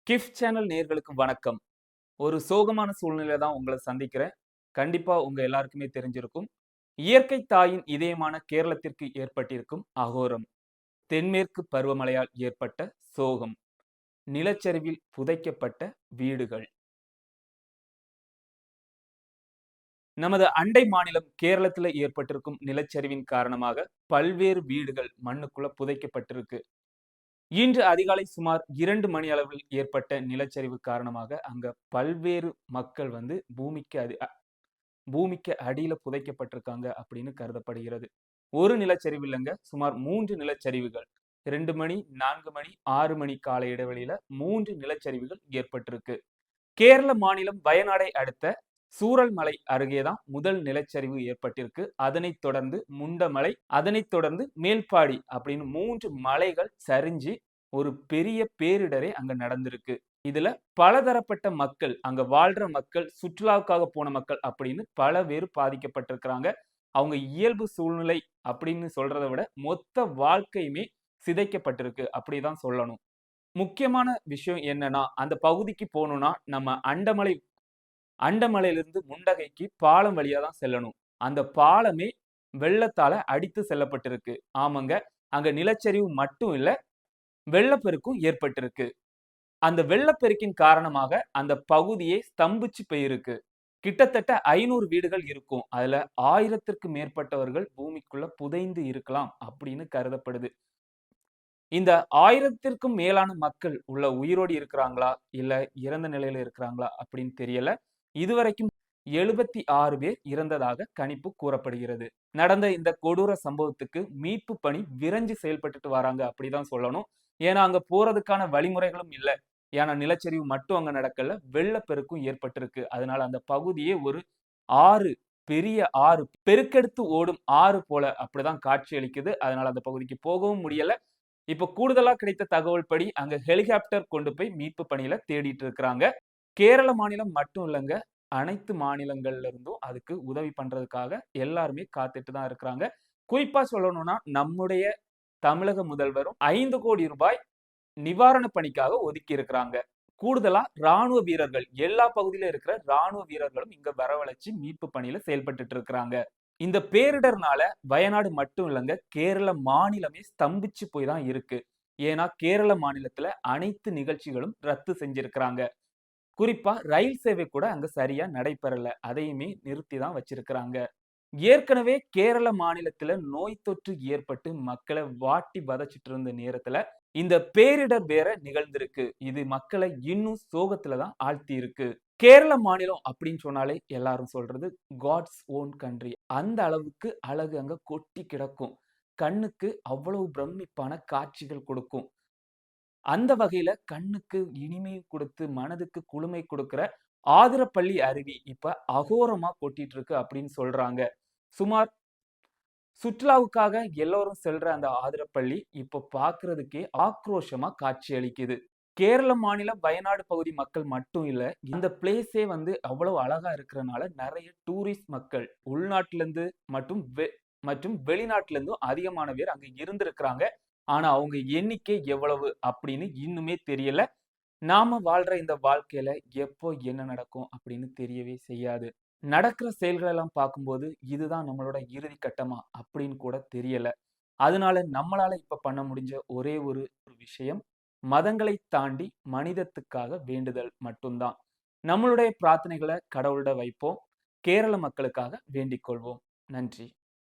கிஃப் channel நேயர்களுக்கு வணக்கம். ஒரு சோகமான சூழ்நிலையில தான் உங்கள சந்திக்கிறேன். கண்டிப்பா உங்க எல்லாருக்குமே தெரிஞ்சிருக்கும். இயற்கை தாயின் இதயமான கேரளத்திற்கு ஏற்பட்டிருக்கும் அகோரம். தென்மேற்கு பருவமழையால் ஏற்பட்ட சோகம். நிலச்சரிவில் புதைக்கப்பட்ட வீடுகள். நமது அண்டை மாநிலம் கேரளத்தில ஏற்பட்டிருக்கும் நிலச்சரிவின் காரணமாக பல்வேறு வீடுகள் மண்ணுக்குள்ள புதைக்கப்பட்டிருக்கு. இன்று அதிகாலை சுமார் 2 மணி அளவில் ஏற்பட்ட நிலச்சரிவு காரணமாக அங்க பல்வேறு மக்கள் வந்து பூமிக்கு அடியில புதைக்கப்பட்டிருக்காங்க அப்படின்னு கருதப்படுகிறது. ஒரு நிலச்சரிவு இல்லங்க, சுமார் 3 நிலச்சரிவுகள். 2 மணி, 4 மணி, 6 மணி கால இடைவெளியில 3 நிலச்சரிவுகள் ஏற்பட்டிருக்கு. கேரள மாநிலம் வயநாடை அடுத்த சூரல்மலை அருகே தான் முதல் நிலச்சரிவு ஏற்பட்டிருக்கு. அதனைத் தொடர்ந்து முண்டமலை, அதனைத் தொடர்ந்து மேல்பாடி அப்படின்னு 3 மலைகள் சரிஞ்சு ஒரு பெரிய பேரிடரே அங்க நடந்திருக்கு. இதுல பலதரப்பட்ட மக்கள், அங்க வாழ்ற மக்கள், சுற்றுலாவுக்காக போன மக்கள் அப்படின்னு பல பேர் பாதிக்கப்பட்டிருக்கிறாங்க. அவங்க இயல்பு சூழ்நிலை அப்படின்னு சொல்றத விட மொத்த வாழ்க்கையுமே சிதைக்கப்பட்டிருக்கு அப்படிதான் சொல்லணும். முக்கியமான விஷயம் என்னன்னா, அந்த பகுதிக்கு போணும்னா நம்ம அண்டமலையிலிருந்து முண்டகைக்கு பாலம் வழியா தான் செல்லணும். அந்த பாலமே வெள்ளத்தால அடித்து செல்லப்பட்டிருக்கு. ஆமாங்க. அங்க நிலச்சரிவு மட்டும் இல்ல, வெள்ளப்பெருக்கும் ஏற்பட்டிருக்கு. அந்த வெள்ளப்பெருக்கின் காரணமாக அந்த பகுதியே ஸ்தம்பிச்சு போயிருக்கு. கிட்டத்தட்ட 500 வீடுகள் இருக்கும். அதுல 1000த்திற்கும் மேற்பட்டவர்கள் பூமிக்குள்ள புதைந்து இருக்கலாம் அப்படின்னு கருதப்படுது. இந்த 1000த்திற்கும் மேலான மக்கள் உயிரோடு இருக்கிறாங்களா? இல்ல இறந்த நிலையில இருக்கிறாங்களா? அப்படின்னு தெரியல. இதுவரைக்கும் 76 பேர் இறந்ததாக கணிப்பு கூறப்படுகிறது. நடந்த இந்த கொடூர சம்பவத்துக்கு மீட்பு பணி விரைஞ்சு செயல்பட்டுட்டு வராங்க அப்படிதான் சொல்லணும். ஏன்னா அங்க போறதுக்கான வழிமுறைகளும் இல்ல. ஏன்னா நிலச்சரிவு மட்டும் அங்க நடக்கல. வெள்ளப்பெருக்கும் ஏற்பட்டிருக்கு. அதனால அந்த பகுதியே ஒரு ஆறு, பெரிய ஆறு, பெருக்கெடுத்து ஓடும் ஆறு போல அப்படிதான் காட்சி அளிக்குது. அதனால அந்த பகுதிக்கு போகவும் முடியல. இப்ப கூடுதலா கிடைத்த தகவல் படி அங்க ஹெலிகாப்டர் கொண்டு போய் மீட்பு பணியில தேடிட்டு இருக்கிறாங்க. கேரள மாநிலம் மட்டும் இல்லங்க. அனைத்து மாநிலங்கள்ல இருந்தும் அதுக்கு உதவி பண்றதுக்காக எல்லாருமே காத்துட்டு தான் இருக்கிறாங்க. குறிப்பா சொல்லணும்னா, நம்முடைய தமிழக முதல்வரும் ரூ. 5,00,00,000 நிவாரண பணிக்காக ஒதுக்கி இருக்கிறாங்க. கூடுதலா ராணுவ வீரர்கள், எல்லா பகுதியில இருக்கிற ராணுவ வீரர்களும் இங்க வரவழைச்சு மீட்பு பணியில செயல்பட்டுட்டு இருக்கிறாங்க. இந்த பேரிடர்னால வயநாடு மட்டும் இல்லங்க, கேரள மாநிலமே ஸ்தம்பிச்சு போய் தான் இருக்கு. ஏன்னா, கேரள மாநிலத்தில அனைத்து நிகழ்ச்சிகளும் ரத்து செஞ்சிருக்கிறாங்க. குறிப்பா ரயில் சேவை கூட அங்க சரியா நடைபெறல. அதையுமே நிறுத்தி தான் வச்சிருக்கிறாங்க. ஏற்கனவே கேரள மாநிலத்தில நோய் தொற்று ஏற்பட்டு மக்கள வாட்டி வதச்சிட்டு இருந்த நேரத்தில, இந்த பேரிடர் வேற நிகழ்ந்திருக்கு. இது மக்கள இன்னும் சோகத்தில தான் ஆழ்த்தி இருக்கு. கேரள மாநிலம் அப்படின்னு சொன்னாலே எல்லாரும் சொல்றது காட்ஸ் ஓன் கண்ட்ரி. அந்த அளவுக்கு அழகு அங்க கொட்டி கிடக்கும். கண்ணுக்கு அவ்வளவு பிரமிப்பான காட்சிகள் கொடுக்கும். அந்த வகையில கண்ணுக்கு இனிமை கொடுத்து, மனதுக்கு குளுமை கொடுக்கிற ஆதிரப்பள்ளி அருவி இப்ப அகோரமா கொட்டிட்டு இருக்கு அப்படின்னு சொல்றாங்க. சுமார் சுற்றுலாவுக்காக எல்லோரும் செல்ற அந்த ஆதிரப்பள்ளி இப்ப பார்க்கிறதுக்கே ஆக்ரோஷமா காட்சி அளிக்குது. கேரள மாநிலம் வயநாடு பகுதி மக்கள் மட்டும் இல்ல, இந்த பிளேஸே வந்து அவ்வளவு அழகா இருக்கிறனால நெறைய டூரிஸ்ட் மக்கள் உள்நாட்டில இருந்து மற்றும் வெளிநாட்டில இருந்தும் அதிகமான பேர் அங்க இருந்திருக்கிறாங்க. ஆனா அவங்க எண்ணிக்கை எவ்வளவு அப்படின்னு இன்னுமே தெரியல. நாம வாழ்ற இந்த வாழ்க்கையில எப்போ என்ன நடக்கும் அப்படின்னு தெரியவே செய்யாது. நடக்கிற செயல்கள் எல்லாம் பார்க்கும்போது, இதுதான் நம்மளோட இறுதி கட்டமா அப்படின்னு கூட தெரியல. அதனால நம்மளால இப்ப பண்ண முடிஞ்ச ஒரே ஒரு விஷயம், மதங்களை தாண்டி மனிதத்துக்காக வேண்டுதல் மட்டும் தான். நம்மளுடைய பிரார்த்தனைகள கடவுள்ட வைப்போம். கேரள மக்களுக்காக வேண்டிக் கொள்வோம். நன்றி.